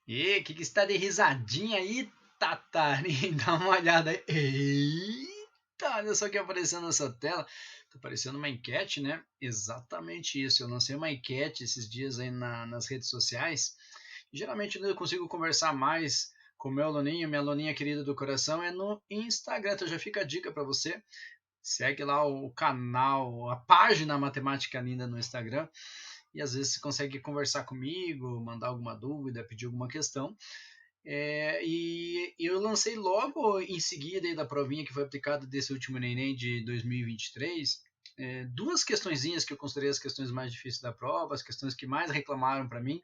E que está de risadinha aí, Tatari? Dá uma olhada aí. Eita, olha só o que apareceu na sua tela. Tá aparecendo uma enquete, né? Exatamente isso. Eu lancei uma enquete esses dias aí nas redes sociais. Geralmente eu consigo conversar mais com meu aluninho, minha aluninha querida do coração, é no Instagram. Então já fica a dica para você. Segue lá o canal, a página Matemática Linda no Instagram. E às vezes você consegue conversar comigo, mandar alguma dúvida, pedir alguma questão. E eu lancei logo em seguida aí da provinha que foi aplicada desse último Enem de 2023, duas questõezinhas que eu considerei as questões mais difíceis da prova, as questões que mais reclamaram para mim,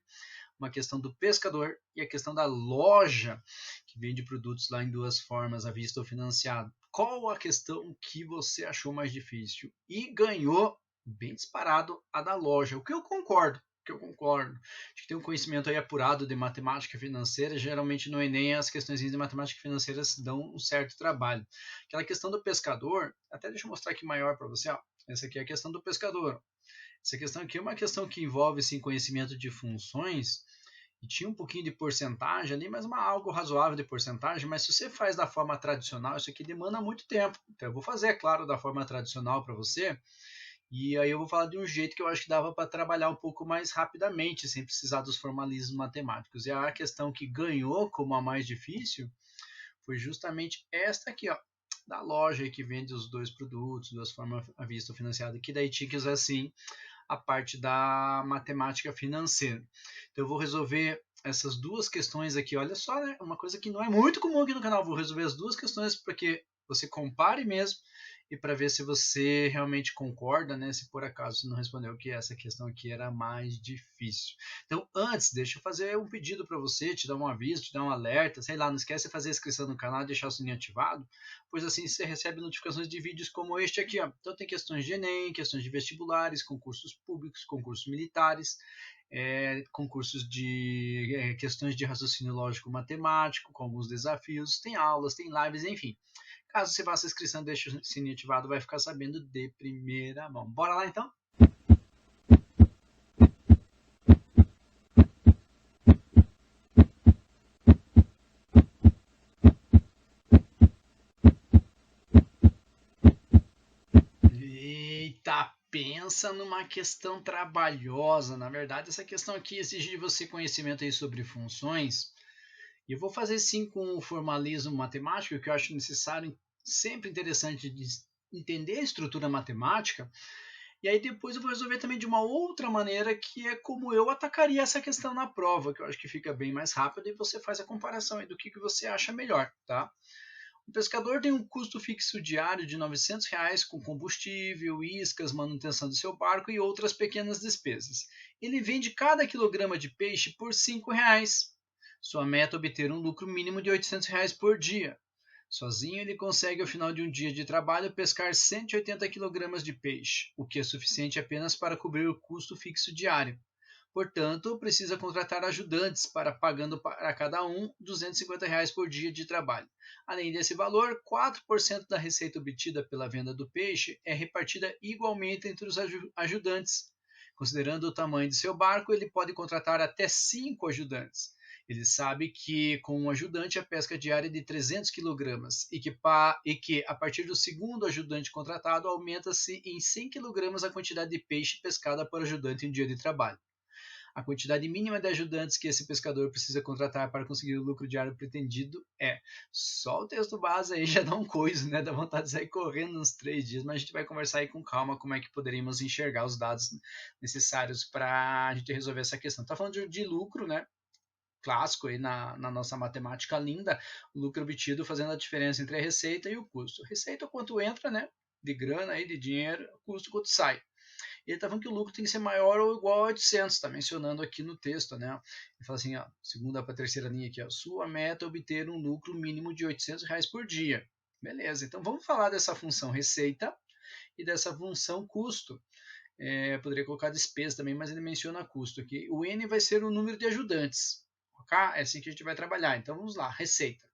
uma questão do pescador e a questão da loja que vende produtos lá em duas formas, à vista ou financiado. Qual a questão que você achou mais difícil? E ganhou bem disparado a da loja, o que eu concordo. Que eu concordo. Acho que tem um conhecimento aí apurado de matemática financeira. Geralmente no Enem as questões de matemática financeira dão um certo trabalho. Aquela questão do pescador, até deixa eu mostrar aqui maior para você. Ó. Essa aqui é a questão do pescador. Essa questão aqui é uma questão que envolve sim, conhecimento de funções e tinha um pouquinho de porcentagem ali, mas algo razoável de porcentagem. Mas se você faz da forma tradicional, isso aqui demanda muito tempo. Então eu vou fazer, é claro, da forma tradicional para você. E aí eu vou falar de um jeito que eu acho que dava para trabalhar um pouco mais rapidamente, sem precisar dos formalismos matemáticos. E a questão que ganhou como a mais difícil foi justamente esta aqui, ó, da loja que vende os dois produtos, duas formas à vista ou financiada, que daí tinha que usar assim a parte da matemática financeira. Então eu vou resolver essas duas questões aqui. Olha só, né? Uma coisa que não é muito comum aqui no canal. Vou resolver as duas questões para que você compare mesmo e para ver se você realmente concorda, né? Se por acaso você não respondeu que essa questão aqui era mais difícil. Então, antes, deixa eu fazer um pedido para você, te dar um aviso, te dar um alerta, sei lá, não esquece de fazer a inscrição no canal e deixar o sininho ativado, pois assim você recebe notificações de vídeos como este aqui, ó. Então tem questões de Enem, questões de vestibulares, concursos públicos, concursos militares, concursos de questões de raciocínio lógico matemático, com alguns desafios, tem aulas, tem lives, enfim. Caso você faça a inscrição e deixe o sininho ativado, vai ficar sabendo de primeira mão. Bora lá então? Eita, pensa numa questão trabalhosa. Na verdade, essa questão aqui exige de você conhecimento aí sobre funções. E eu vou fazer sim com o formalismo matemático, que eu acho necessário, sempre interessante de entender a estrutura matemática. E aí depois eu vou resolver também de uma outra maneira, que é como eu atacaria essa questão na prova, que eu acho que fica bem mais rápido e você faz a comparação aí do que você acha melhor, tá? O pescador tem um custo fixo diário de R$ 900 com combustível, iscas, manutenção do seu barco e outras pequenas despesas. Ele vende cada quilograma de peixe por R$ 5. Sua meta é obter um lucro mínimo de R$ 800 por dia. Sozinho ele consegue, ao final de um dia de trabalho, pescar 180 kg de peixe, o que é suficiente apenas para cobrir o custo fixo diário. Portanto, precisa contratar ajudantes para pagando para cada um R$ 250 por dia de trabalho. Além desse valor, 4% da receita obtida pela venda do peixe é repartida igualmente entre os ajudantes. Considerando o tamanho de seu barco, ele pode contratar até 5 ajudantes. Ele sabe que com um ajudante a pesca diária é de 300 kg e que a partir do segundo ajudante contratado aumenta-se em 100 kg a quantidade de peixe pescada por ajudante em um dia de trabalho. A quantidade mínima de ajudantes que esse pescador precisa contratar para conseguir o lucro diário pretendido é. Só o texto base aí já dá um coisa, né? Dá vontade de sair correndo uns 3 dias, mas a gente vai conversar aí com calma como é que poderíamos enxergar os dados necessários para a gente resolver essa questão. Tá falando de lucro, né? Clássico aí na nossa matemática linda, o lucro obtido fazendo a diferença entre a receita e o custo. Receita é quanto entra, né? De grana aí, de dinheiro, custo quanto sai. Ele está falando que o lucro tem que ser maior ou igual a 800, está mencionando aqui no texto, né? Ele fala assim, ó, segunda para a terceira linha aqui, ó, sua meta é obter um lucro mínimo de R$ 800 por dia. Beleza, então vamos falar dessa função receita e dessa função custo. Poderia colocar despesa também, mas ele menciona custo aqui. O N vai ser o número de ajudantes, ok? É assim que a gente vai trabalhar. Então vamos lá, receita.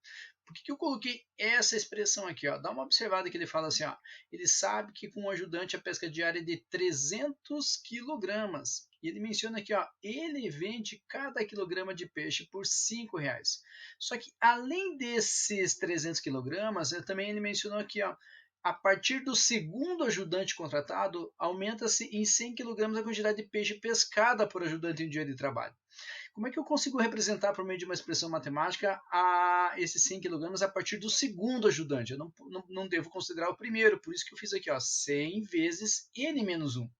Por que eu coloquei essa expressão aqui? Ó? Dá uma observada que ele fala assim, ó, ele sabe que com um ajudante a pesca diária é de 300 quilogramas. E ele menciona aqui, ó, ele vende cada quilograma de peixe por R$ 5. Só que além desses 300 quilogramas, também ele mencionou aqui, ó, a partir do segundo ajudante contratado, aumenta-se em 100 kg a quantidade de peixe pescada por ajudante em um dia de trabalho. Como é que eu consigo representar por meio de uma expressão matemática esses 100 kg a partir do segundo ajudante? Eu não devo considerar o primeiro, por isso que eu fiz aqui, ó, 100 vezes n menos 1.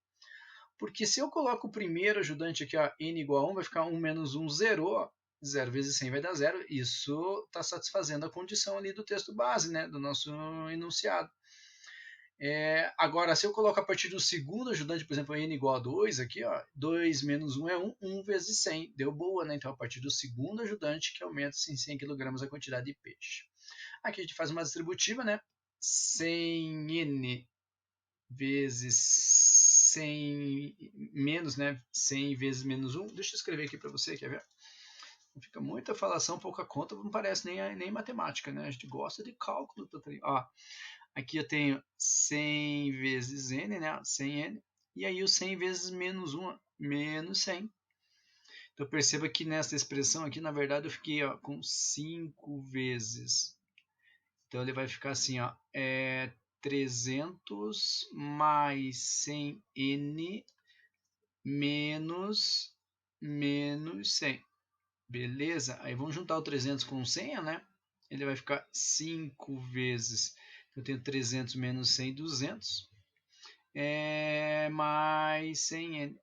Porque se eu coloco o primeiro ajudante aqui, ó, n igual a 1, vai ficar 1 menos 1, 0. Ó, 0 vezes 100 vai dar 0. Isso está satisfazendo a condição ali do texto base, né, do nosso enunciado. Agora, se eu coloco a partir do segundo ajudante, por exemplo, n igual a 2, aqui, ó, 2 menos 1 é 1, 1 vezes 100, deu boa, né? Então, a partir do segundo ajudante, que aumenta-se em 100 kg a quantidade de peixe. Aqui a gente faz uma distributiva, né? 100n vezes 100 menos, né? 100 vezes menos 1. Deixa eu escrever aqui para você, quer ver? Fica muita falação, pouca conta, não parece nem matemática, né? A gente gosta de cálculo. Ó, aqui eu tenho 100 vezes n, né? 100n. E aí o 100 vezes menos 1, menos 100. Então perceba que nessa expressão aqui, na verdade, eu fiquei, ó, com 5 vezes. Então ele vai ficar assim, ó, 300 mais 100n menos 100. Beleza? Aí vamos juntar o 300 com 100, né? Ele vai ficar 5 vezes. Eu tenho 300 menos 100, 200. Mais 100n.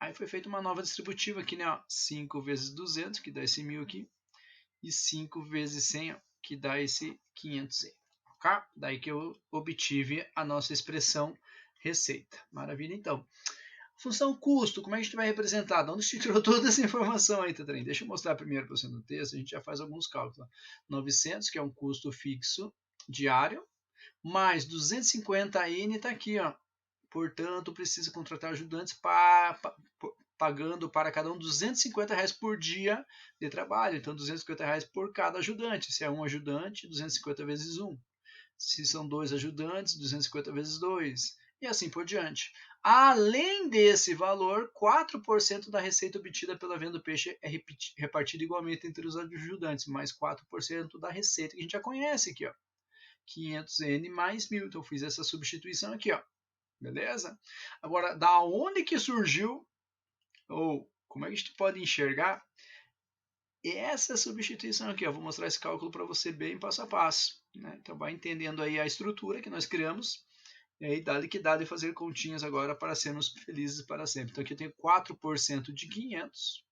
Aí foi feita uma nova distributiva aqui, né? Ó, 5 vezes 200, que dá esse 1000 aqui. E 5 vezes 100, ó, que dá esse 500. Ok? Daí que eu obtive a nossa expressão receita. Maravilha, então. Função custo, como é que a gente vai representar? De onde se tirou toda essa informação aí, Tatarinha? Deixa eu mostrar primeiro para você no texto, a gente já faz alguns cálculos. 900, que é um custo fixo diário, mais 250n está aqui, ó. Portanto, precisa contratar ajudantes pagando para cada um R$ 250 por dia de trabalho. Então, R$ 250 por cada ajudante. Se é um ajudante, 250 vezes 1. Se são 2 ajudantes, 250 vezes 2. E assim por diante. Além desse valor, 4% da receita obtida pela venda do peixe é repartida igualmente entre os ajudantes, mais 4% da receita que a gente já conhece aqui, ó. 500n mais 1.000. Então, eu fiz essa substituição aqui, ó. Beleza? Agora, da onde que surgiu, ou como é que a gente pode enxergar essa substituição aqui? Ó. Vou mostrar esse cálculo para você bem passo a passo. Né? Então, vai entendendo aí a estrutura que nós criamos. E aí, dá liquidado e fazer continhas agora para sermos felizes para sempre. Então, aqui eu tenho 4% de 500.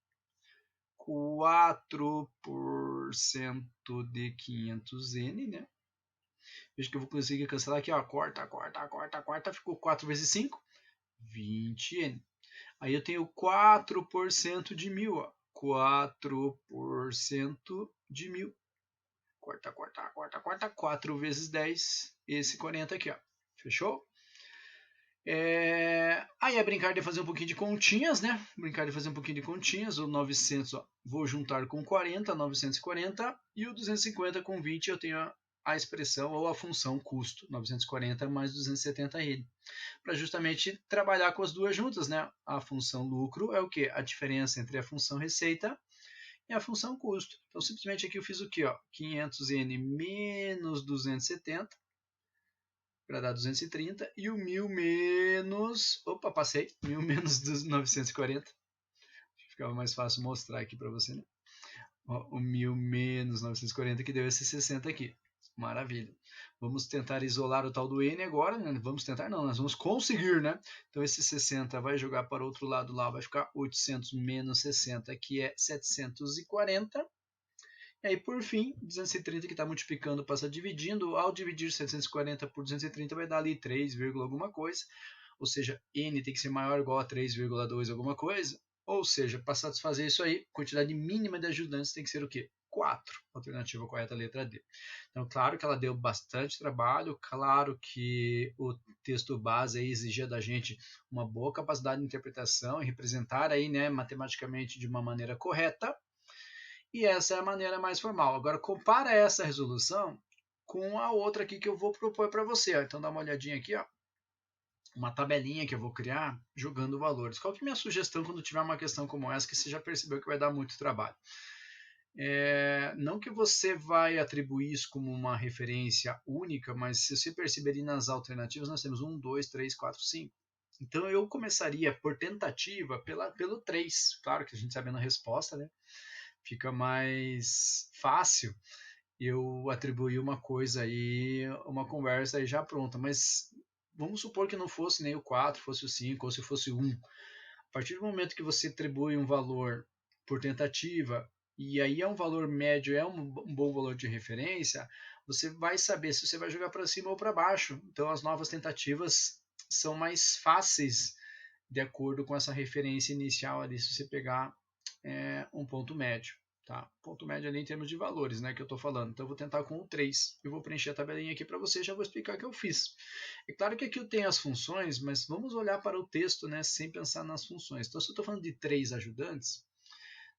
4% de 500n, né? Veja que eu vou conseguir cancelar aqui, ó. Corta. Ficou 4 vezes 5, 20n. Aí eu tenho 4% de 1.000, ó. 4% de 1.000. Corta. 4 vezes 10, esse 40 aqui, ó. Fechou? Aí é brincar de fazer um pouquinho de continhas, né? O 900, ó, vou juntar com 40, 940. E o 250 com 20 eu tenho a expressão ou a função custo, 940 mais 270n. Para justamente trabalhar com as duas juntas, né? A função lucro é o quê? A diferença entre a função receita e a função custo. Então, simplesmente aqui eu fiz o quê? 500n menos 270 para dar 230 e o 1.000 menos... Opa, passei. 1.000 menos 940. Ficava mais fácil mostrar aqui para você, né? O 1.000 menos 940 que deu esse 60 aqui. Maravilha. Vamos tentar isolar o tal do n agora, né? Vamos tentar não, nós vamos conseguir, né? Então esse 60 vai jogar para o outro lado lá, vai ficar 800 menos 60, que é 740. E aí, por fim, 230 que está multiplicando passa dividindo. Ao dividir 740 por 230 vai dar ali 3, alguma coisa. Ou seja, n tem que ser maior ou igual a 3,2 alguma coisa. Ou seja, para satisfazer isso aí, a quantidade mínima de ajudantes tem que ser o quê? 4. Alternativa correta, letra D. Então, claro que ela deu bastante trabalho. Claro que o texto base aí exigia da gente uma boa capacidade de interpretação e representar aí, né, matematicamente de uma maneira correta. E essa é a maneira mais formal. Agora, compara essa resolução com a outra aqui que eu vou propor para você. Ó. Então, dá uma olhadinha aqui, ó. Uma tabelinha que eu vou criar jogando valores. Qual que é a minha sugestão quando tiver uma questão como essa que você já percebeu que vai dar muito trabalho? Não que você vai atribuir isso como uma referência única, mas se você perceber ali nas alternativas, nós temos 1, 2, 3, 4, 5. Então eu começaria por tentativa pelo 3. Claro que a gente sabendo a resposta, né? Fica mais fácil eu atribuir uma coisa aí, uma conversa aí já pronta. Mas vamos supor que não fosse nem o 4, fosse o 5, ou se fosse o 1. A partir do momento que você atribui um valor por tentativa, e aí é um valor médio, é um bom valor de referência, você vai saber se você vai jogar para cima ou para baixo. Então as novas tentativas são mais fáceis de acordo com essa referência inicial ali, se você pegar um ponto médio. Tá? Ponto médio ali em termos de valores, né, que eu estou falando. Então eu vou tentar com o 3. Eu vou preencher a tabelinha aqui para você, já vou explicar o que eu fiz. É claro que aqui eu tenho as funções, mas vamos olhar para o texto, né, sem pensar nas funções. Então se eu estou falando de 3 ajudantes,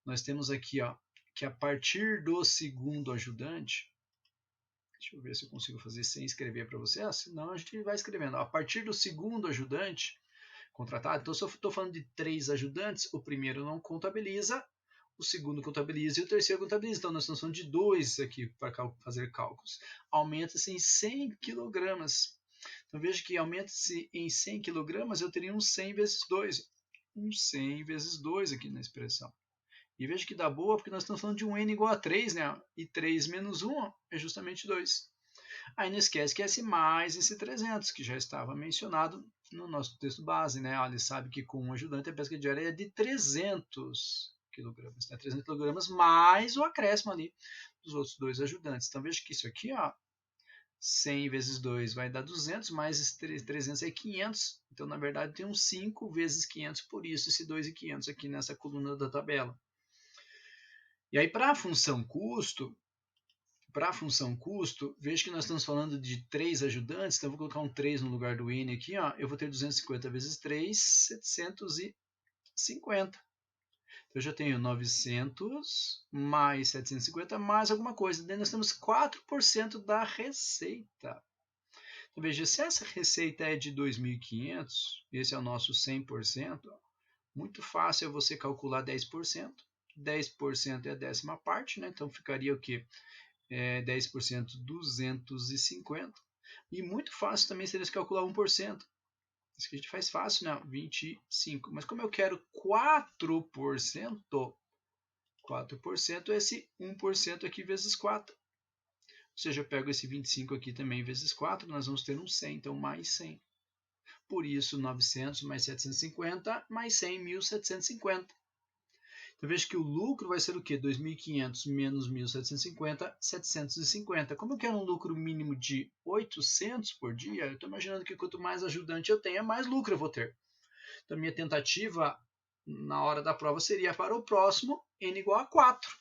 nós temos aqui, ó, que a partir do segundo ajudante, deixa eu ver se eu consigo fazer sem escrever para você, senão a gente vai escrevendo. A partir do segundo ajudante contratado, então se eu estou falando de 3 ajudantes, o primeiro não contabiliza, o segundo contabiliza e o terceiro contabiliza. Então, nós estamos falando de 2 aqui para fazer cálculos. Aumenta-se em 100 kg. Então, veja que aumenta-se em 100 kg, eu teria um 100 vezes 2. Um 100 vezes 2 aqui na expressão. E veja que dá boa, porque nós estamos falando de um n igual a 3, né? E 3 menos 1 é justamente 2. Aí não esquece que esse mais esse 300, que já estava mencionado no nosso texto base, né? Ele sabe que com um ajudante a pesca diária é de 300 kg, né? 300 kg mais o acréscimo ali dos outros 2 ajudantes. Então veja que isso aqui, ó, 100 vezes 2 vai dar 200, mais esse 300 é 500. Então, na verdade, tem um 5 vezes 500, por isso esse 2.500 aqui nessa coluna da tabela. E aí, para a função custo, veja que nós estamos falando de 3 ajudantes, então eu vou colocar um 3 no lugar do n aqui, ó, eu vou ter 250 vezes 3, 750. Então eu já tenho 900 mais 750 mais alguma coisa. Daí nós temos 4% da receita. Então veja, se essa receita é de 2.500, esse é o nosso 100%, muito fácil é você calcular 10%. 10% é a décima parte, né? Então ficaria o quê? 10%, 250. E muito fácil também seria calcular 1%. Isso que a gente faz fácil, né? 25. Mas como eu quero 4%, 4% é esse 1% aqui vezes 4. Ou seja, eu pego esse 25 aqui também vezes 4, nós vamos ter um 100, então mais 100. Por isso, 900 mais 750 mais 100, 1.750. Então veja que o lucro vai ser o quê? 2.500 menos 1.750, 750. Como eu quero um lucro mínimo de 800 por dia, eu estou imaginando que quanto mais ajudante eu tenha, mais lucro eu vou ter. Então minha tentativa na hora da prova seria para o próximo n igual a 4.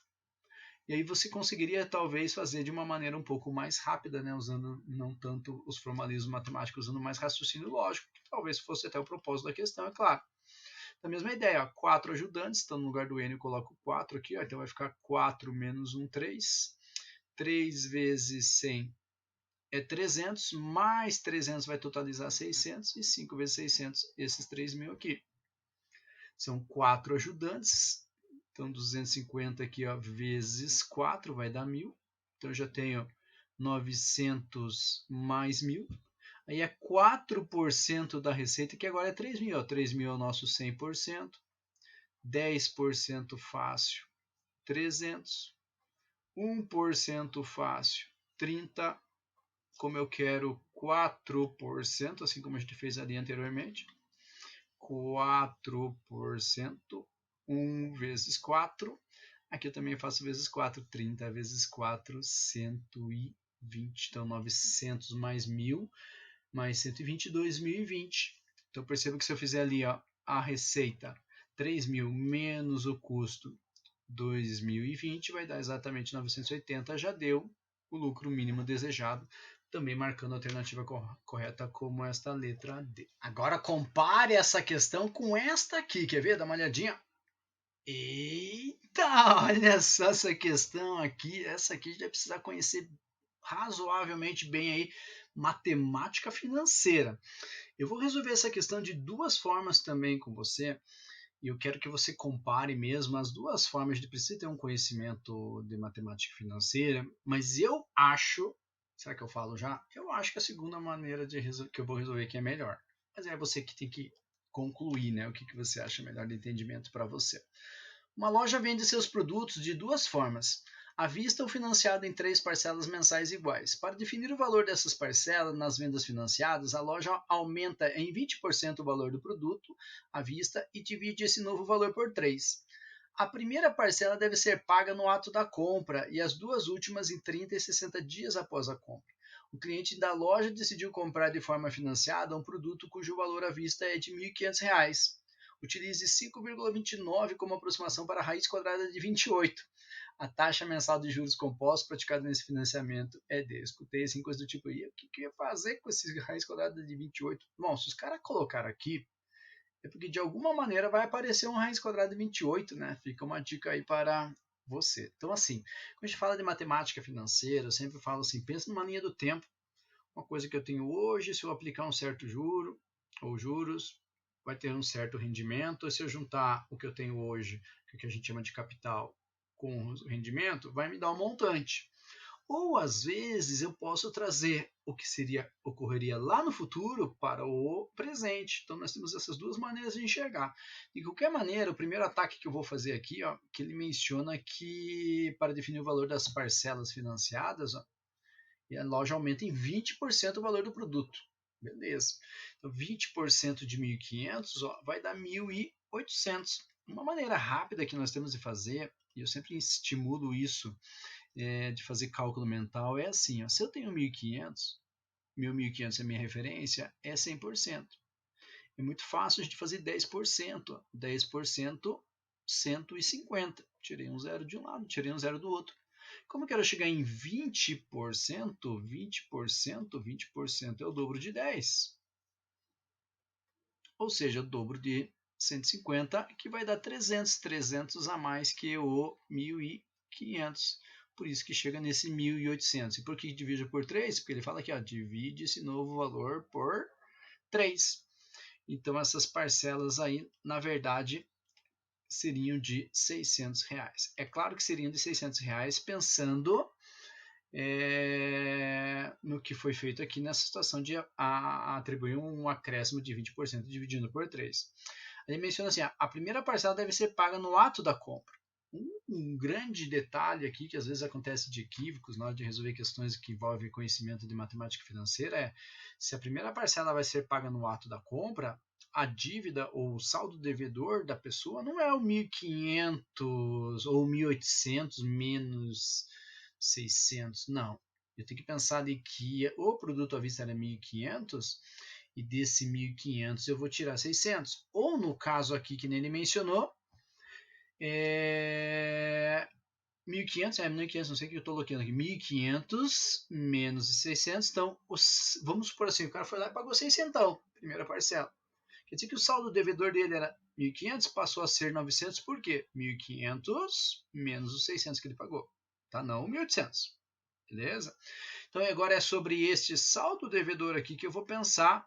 E aí você conseguiria talvez fazer de uma maneira um pouco mais rápida, né, usando não tanto os formalismos matemáticos, usando mais raciocínio lógico, que talvez fosse até o propósito da questão, é claro. A mesma ideia, ó, 4 ajudantes, então no lugar do n eu coloco 4 aqui, ó, então vai ficar 4 menos 1, 3. 3 vezes 100 é 300, mais 300 vai totalizar 600, e 5 vezes 600, esses 3.000 aqui. São 4 ajudantes, então 250 aqui, ó, vezes 4 vai dar 1.000. Então eu já tenho 900 mais 1.000. Aí é 4% da receita, que agora é 3.000. 3.000 é o nosso 100%. 10% fácil, 300. 1% fácil, 30. Como eu quero 4%, assim como a gente fez ali anteriormente. 4%. 1 vezes 4. Aqui eu também faço vezes 4. 30 vezes 4, 120. Então, 900 mais 1.000 mais 120, 2.020. Então, perceba que se eu fizer ali, ó, a receita 3.000 menos o custo 2.020, vai dar exatamente 980, já deu o lucro mínimo desejado, também marcando a alternativa correta como esta letra D. Agora compare essa questão com esta aqui, quer ver? Dá uma olhadinha. Eita, olha só essa questão aqui. Essa aqui a gente vai precisar conhecer razoavelmente bem aí matemática financeira. Eu vou resolver essa questão de duas formas também com você. E eu quero que você compare mesmo as duas formas de precisa ter um conhecimento de matemática financeira, mas eu acho, será que eu falo já? Eu acho que a segunda maneira que eu vou resolver aqui é melhor. Mas é você que tem que concluir, né? O que você acha melhor de entendimento para você. Uma loja vende seus produtos de duas formas: à vista ou financiado em 3 parcelas mensais iguais. Para definir o valor dessas parcelas nas vendas financiadas, a loja aumenta em 20% o valor do produto à vista e divide esse novo valor por 3. A primeira parcela deve ser paga no ato da compra e as duas últimas em 30 e 60 dias após a compra. O cliente da loja decidiu comprar de forma financiada um produto cujo valor à vista é de R$ 1.500. Utilize 5,29 como aproximação para a raiz quadrada de 28. A taxa mensal de juros compostos praticada nesse financiamento é de. Escutei assim, coisa do tipo, e o que eu ia fazer com esse raiz quadrada de 28? Bom, se os caras colocaram aqui, é porque de alguma maneira vai aparecer um raiz quadrada de 28, né? Fica uma dica aí para você. Então, assim, quando a gente fala de matemática financeira, eu sempre falo assim, pensa numa linha do tempo, uma coisa que eu tenho hoje, se eu aplicar um certo juro ou juros, vai ter um certo rendimento. E se eu juntar o que eu tenho hoje, que a gente chama de capital, com o rendimento, vai me dar um montante. Ou às vezes eu posso trazer o que ocorreria lá no futuro para o presente. Então nós temos essas duas maneiras de enxergar. De qualquer maneira, o primeiro ataque que eu vou fazer aqui, ó, que ele menciona que para definir o valor das parcelas financiadas, ó, e a loja aumenta em 20% o valor do produto. Beleza. Então 20% de 1.500 vai dar 1.800. Uma maneira rápida que nós temos de fazer, e eu sempre estimulo isso, de fazer cálculo mental, é assim, ó, se eu tenho 1.500, 1.500 é minha referência, é 100%. É muito fácil de fazer 10%. 10%, 150. Tirei um zero de um lado, tirei um zero do outro. Como eu quero chegar em 20%, 20%, 20% é o dobro de 10. Ou seja, o dobro de 150, que vai dar 300. 300 a mais que o 1.500. Por isso que chega nesse 1.800. E por que divide por 3? Porque ele fala aqui, ó, divide esse novo valor por 3. Então, essas parcelas aí, na verdade, seriam de R$ 600. É claro que seriam de R$ 600 pensando no que foi feito aqui nessa situação de atribuir um acréscimo de 20% dividindo por 3. Ele menciona assim, a primeira parcela deve ser paga no ato da compra. Um grande detalhe aqui, que às vezes acontece de equívocos na hora de resolver questões que envolvem conhecimento de matemática financeira, é se a primeira parcela vai ser paga no ato da compra, a dívida ou o saldo devedor da pessoa não é o 1.500 ou 1.800 menos 600, não. Eu tenho que pensar de que o produto à vista era 1.500 e desse 1.500 eu vou tirar 600. Ou no caso aqui que nem ele mencionou, 1.500, 1.500, não sei o que eu estou colocando aqui, 1.500 menos 600, então, vamos supor assim, o cara foi lá e pagou 600, primeira parcela. Quer dizer que o saldo devedor dele era 1.500, passou a ser 900, por quê? 1.500 menos os 600 que ele pagou, tá? Não 1.800, beleza? Então, agora é sobre este saldo devedor aqui que eu vou pensar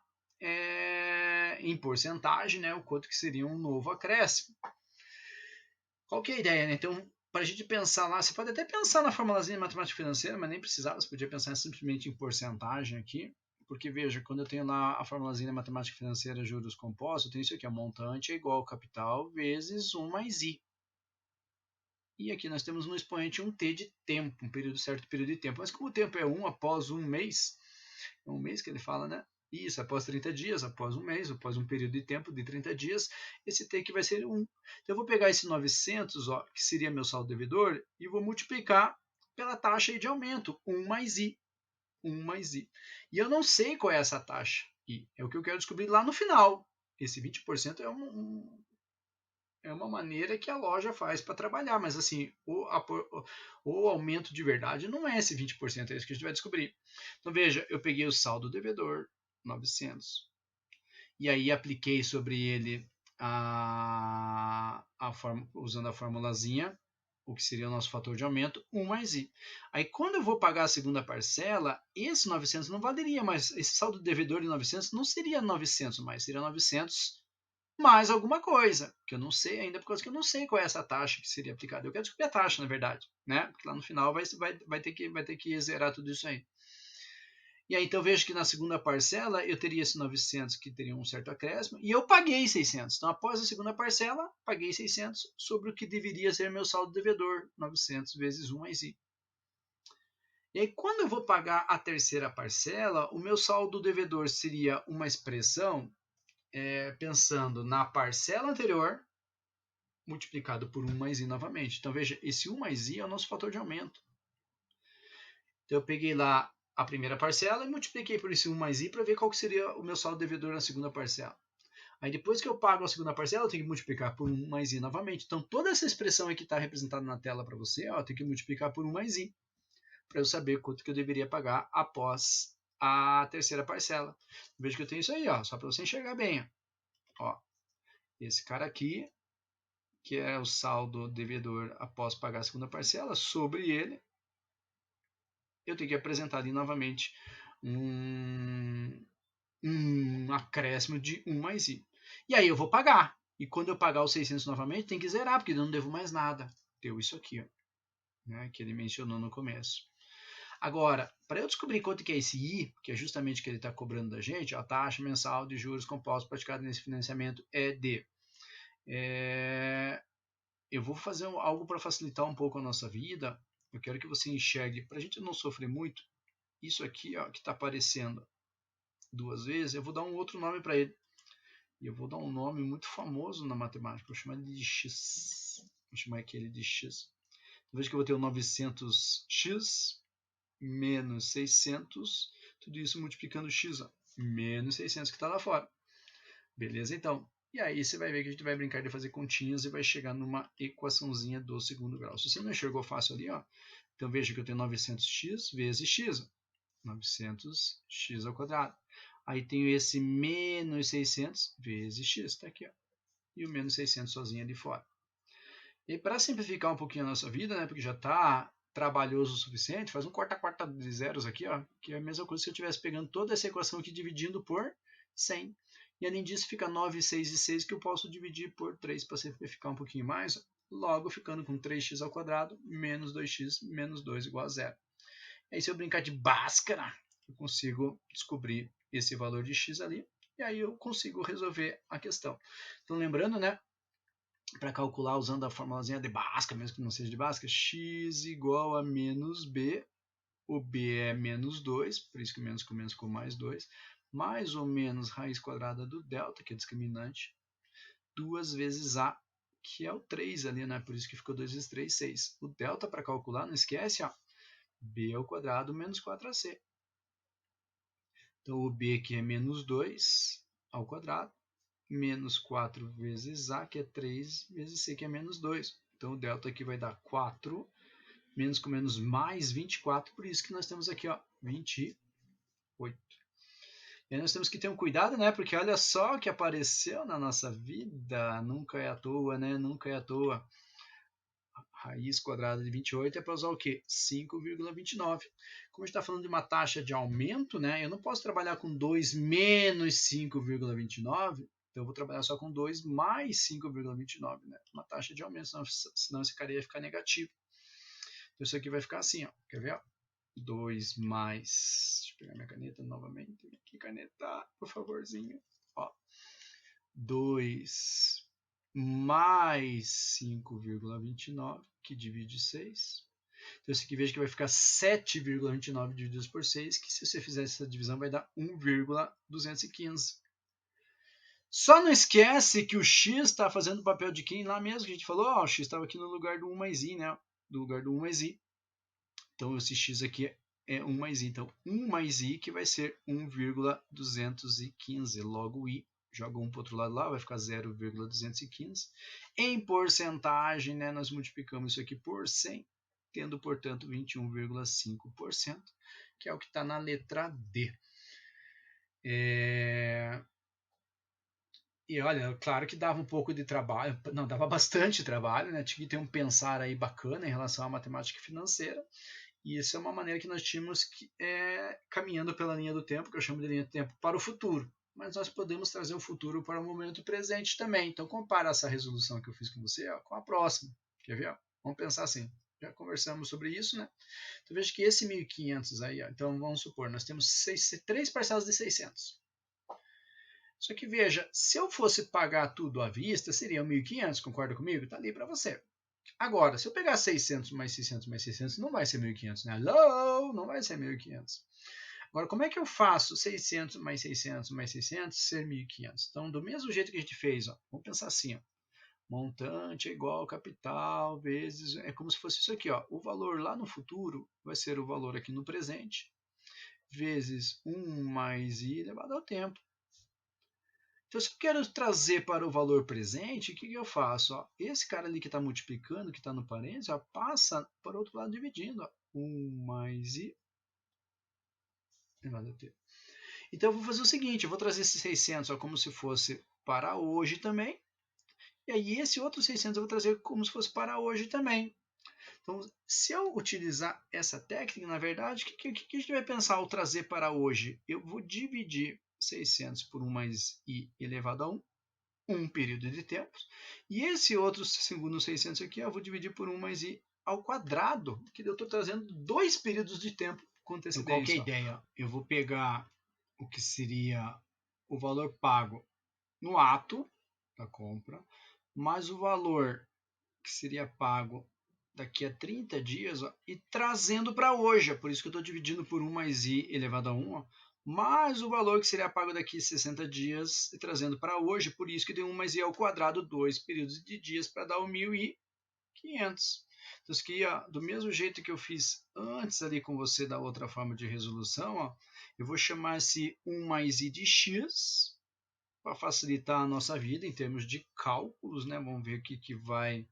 em porcentagem, né? O quanto que seria um novo acréscimo. Qual que é a ideia, né? Então, para a gente pensar lá, você pode até pensar na formulazinha de matemática financeira, mas nem precisava, você podia pensar simplesmente em porcentagem aqui, porque veja, quando eu tenho lá a formulazinha de matemática financeira juros compostos, eu tenho isso aqui, o montante é igual ao capital vezes 1 mais i. E aqui nós temos no expoente um t de tempo, certo período de tempo. Mas como o tempo é 1 após um mês, é um mês que ele fala, né? Isso, após 30 dias, após um mês, após um período de tempo de 30 dias, esse t aqui vai ser 1. Então eu vou pegar esse 900, ó, que seria meu saldo devedor, e vou multiplicar pela taxa de aumento, 1 mais i. 1 mais i. E eu não sei qual é essa taxa i. É o que eu quero descobrir lá no final. Esse 20% é uma maneira que a loja faz para trabalhar, mas assim, o aumento de verdade não é esse 20%, é isso que a gente vai descobrir. Então veja, eu peguei o saldo devedor, 900, e aí apliquei sobre ele usando a formulazinha, o que seria o nosso fator de aumento, 1 mais i. Aí, quando eu vou pagar a segunda parcela, esse 900 não valeria mais, esse saldo devedor de 900 não seria 900 mais, seria 900 mais alguma coisa, que eu não sei ainda, por causa que eu não sei qual é essa taxa que seria aplicada. Eu quero descobrir a taxa, na verdade, né? Porque lá no final vai ter que zerar tudo isso aí. E aí, então, vejo que na segunda parcela eu teria esse 900 que teria um certo acréscimo e eu paguei 600. Então, após a segunda parcela, paguei 600 sobre o que deveria ser meu saldo devedor, 900 vezes 1 mais i. E aí, quando eu vou pagar a terceira parcela, o meu saldo devedor seria uma expressão pensando na parcela anterior multiplicado por 1 mais i novamente. Então, veja, esse 1 mais i é o nosso fator de aumento. Então, eu peguei lá a primeira parcela e multipliquei por esse 1 mais i para ver qual que seria o meu saldo devedor na segunda parcela. Aí depois que eu pago a segunda parcela, eu tenho que multiplicar por 1 mais i novamente. Então toda essa expressão aí que está representada na tela para você, ó, eu tenho que multiplicar por 1 mais i para eu saber quanto que eu deveria pagar após a terceira parcela. Veja que eu tenho isso aí, ó, só para você enxergar bem. Ó, esse cara aqui, que é o saldo devedor após pagar a segunda parcela, sobre ele, eu tenho que apresentar ali novamente um acréscimo de 1 mais i. E aí eu vou pagar. E quando eu pagar os 600 novamente, tem que zerar, porque eu não devo mais nada. Deu isso aqui, ó, né, que ele mencionou no começo. Agora, para eu descobrir quanto que é esse I, que é justamente o que ele está cobrando da gente, a taxa mensal de juros compostos praticada nesse financiamento é de... eu vou fazer algo para facilitar um pouco a nossa vida. Eu quero que você enxergue, para a gente não sofrer muito, isso aqui, ó, que está aparecendo duas vezes, eu vou dar um outro nome para ele. E eu vou dar um nome muito famoso na matemática. Vou chamar ele de x. Vou chamar aquele de x. Veja que eu vou ter o 900x menos 600. Tudo isso multiplicando x. Ó, menos 600 que está lá fora. Beleza, então. E aí você vai ver que a gente vai brincar de fazer continhas e vai chegar numa equaçãozinha do segundo grau. Se você não enxergou fácil ali, ó, então veja que eu tenho 900x vezes x. Ó, 900x ao quadrado. Aí tenho esse menos 600 vezes x, está aqui, ó, e o menos 600 sozinho ali fora. E para simplificar um pouquinho a nossa vida, né, porque já está trabalhoso o suficiente, faz um corta-corta de zeros aqui, ó, que é a mesma coisa se eu estivesse pegando toda essa equação aqui dividindo por 100. E além disso fica 9, 6 e 6 que eu posso dividir por 3 para simplificar um pouquinho mais, logo ficando com 3x ao quadrado menos 2x menos 2 igual a zero. Aí se eu brincar de Bhaskara, eu consigo descobrir esse valor de x ali, e aí eu consigo resolver a questão. Então lembrando, né, para calcular usando a formulazinha de Bhaskara, mesmo que não seja de Bhaskara, x igual a menos b, o b é menos 2, por isso que o menos com menos ficou mais 2, mais ou menos raiz quadrada do delta, que é discriminante, 2 vezes a, que é o 3 ali, né, por isso que ficou 2 vezes 3, 6. O delta para calcular, não esquece, ó, b ao quadrado menos 4ac. Então, o b aqui é menos 2 ao quadrado, menos 4 vezes a, que é 3, vezes c, que é menos 2. Então, o delta aqui vai dar 4, menos com menos mais 24, por isso que nós temos aqui, ó, 28. E aí nós temos que ter um cuidado, né? Porque olha só o que apareceu na nossa vida, nunca é à toa, né? Nunca é à toa. Raiz quadrada de 28 é para usar o quê? 5,29. Como a gente está falando de uma taxa de aumento, né, eu não posso trabalhar com 2 menos 5,29, então eu vou trabalhar só com 2 mais 5,29, né? Uma taxa de aumento, senão esse cara ia ficar negativo. Então isso aqui vai ficar assim, ó. Quer ver? Ó? 2 mais... Deixa eu pegar minha caneta novamente. Aqui, caneta, por favorzinho. Ó. 2 mais 5,29, que divide 6. Então, esse aqui veja que vai ficar 7,29 dividido por 6, que se você fizer essa divisão vai dar 1,215. Só não esquece que o x está fazendo o papel de quem lá mesmo, que a gente falou, ó, o x estava aqui no lugar do 1 mais i, né? Do lugar do 1 mais i. Então, esse x aqui é 1 mais i. Então, 1 mais i que vai ser 1,215. Logo, i, joga 1 para o outro lado lá, vai ficar 0,215. Em porcentagem, né, nós multiplicamos isso aqui por 100, tendo, portanto, 21,5%, que é o que está na letra D. E olha, claro que dava um pouco de trabalho, não, dava bastante trabalho, né? Tinha que ter um pensar aí bacana em relação à matemática financeira. E isso é uma maneira que nós tínhamos que, caminhando pela linha do tempo, que eu chamo de linha do tempo, para o futuro. Mas nós podemos trazer o futuro para o momento presente também. Então, compara essa resolução que eu fiz com você com a próxima. Quer ver? Ó? Vamos pensar assim. Já conversamos sobre isso, né? Então, veja que esse 1.500 aí, ó, então vamos supor, nós temos 3 parcelas de 600. Só que veja, se eu fosse pagar tudo à vista, seria 1.500, concorda comigo? Tá ali para você. Agora, se eu pegar 600 mais 600 mais 600, não vai ser 1.500, né? Hello! Não vai ser 1.500. Agora, como é que eu faço 600 mais 600 mais 600 ser 1.500? Então, do mesmo jeito que a gente fez, ó, vamos pensar assim, ó, montante é igual ao capital vezes, é como se fosse isso aqui, ó, o valor lá no futuro vai ser o valor aqui no presente, vezes 1 mais i elevado ao tempo. Então, se eu quero trazer para o valor presente, o que eu faço? Ó, esse cara ali que está multiplicando, que está no parênteses, ó, passa para o outro lado dividindo. Ó, 1 mais i elevado ao tempo. Então, eu vou fazer o seguinte, eu vou trazer esse 600 ó, como se fosse para hoje também. E aí, esse outro 600 eu vou trazer como se fosse para hoje também. Então, se eu utilizar essa técnica, na verdade, o que a gente vai pensar ao trazer para hoje? Eu vou dividir 600 por 1 mais i elevado a 1, um período de tempo. E esse outro segundo 600 aqui, eu vou dividir por 1 mais i ao quadrado, que eu estou trazendo 2 períodos de tempo com antecedência. Então, qual que é a ideia? Eu vou pegar o que seria o valor pago no ato da compra, mais o valor que seria pago daqui a 30 dias, ó, e trazendo para hoje. É por isso que eu estou dividindo por 1 mais i elevado a 1, ó, mais o valor que seria pago daqui a 60 dias e trazendo para hoje. Por isso que tem 1 mais i ao quadrado, 2 períodos de dias para dar o 1.500. Então, isso aqui, ó, do mesmo jeito que eu fiz antes ali com você da outra forma de resolução, ó, eu vou chamar esse 1 mais i de x, para facilitar a nossa vida em termos de cálculos, né? Vamos ver o que vai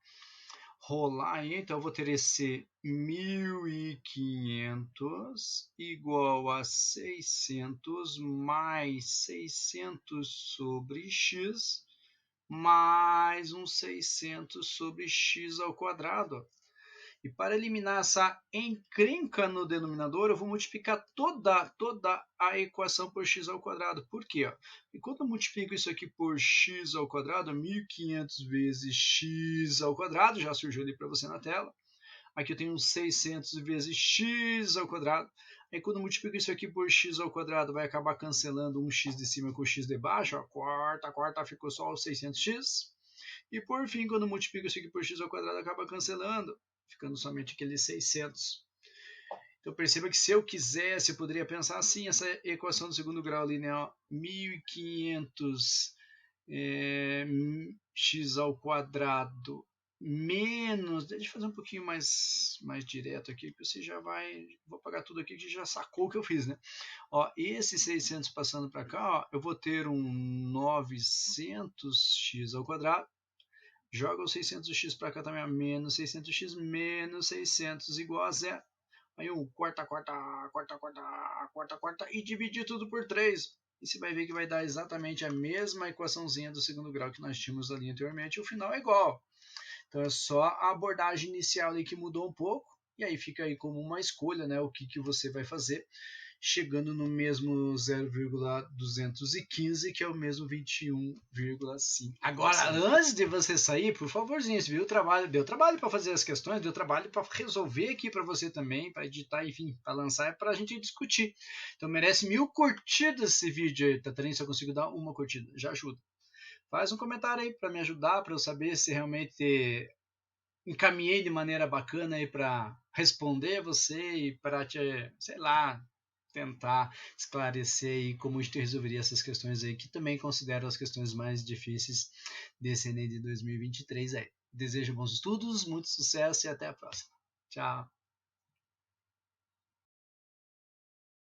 rolar aí. Então, eu vou ter esse 1.500 igual a 600 mais 600 sobre x mais um 600 sobre x ao quadrado. E para eliminar essa encrenca no denominador, eu vou multiplicar toda a equação por x ao quadrado. Por quê? E quando eu multiplico isso aqui por x ao quadrado, 1.500 vezes x ao quadrado, já surgiu ali para você na tela. Aqui eu tenho 600 vezes x ao quadrado. Aí quando eu multiplico isso aqui por x ao quadrado, vai acabar cancelando um x de cima com o x de baixo. Ó, quarta, ficou só o 600x. E por fim, quando eu multiplico isso aqui por x ao quadrado, acaba cancelando, ficando somente aquele 600. Então perceba que se eu quisesse, eu poderia pensar assim, essa equação do segundo grau ali, né? 1.500 x ao quadrado menos, deixa eu fazer um pouquinho mais direto aqui, que você já vai, vou apagar tudo aqui que já sacou o que eu fiz, né? Ó, esse 600 passando para cá, ó, eu vou ter um 900x ao quadrado, joga o 600x para cá também, menos 600x menos 600 igual a zero. Aí eu corta e dividir tudo por 3. E você vai ver que vai dar exatamente a mesma equaçãozinha do segundo grau que nós tínhamos ali anteriormente. E o final é igual. Então é só a abordagem inicial ali que mudou um pouco. E aí fica aí como uma escolha, né? O que você vai fazer. Chegando no mesmo 0,215, que é o mesmo 21,5. Agora, antes de você sair, por favorzinho, você viu o trabalho? Deu trabalho para fazer as questões, deu trabalho para resolver aqui para você também, para editar, enfim, para lançar, para a gente discutir. Então merece 1000 curtidas esse vídeo aí, Tatarinho, se eu consigo dar uma curtida, já ajuda. Faz um comentário aí para me ajudar, para eu saber se realmente encaminhei de maneira bacana aí para responder você e para te, sei lá, tentar esclarecer aí como a gente resolveria essas questões aí, que também considero as questões mais difíceis desse Enem de 2023 aí. Desejo bons estudos, muito sucesso e até a próxima. Tchau!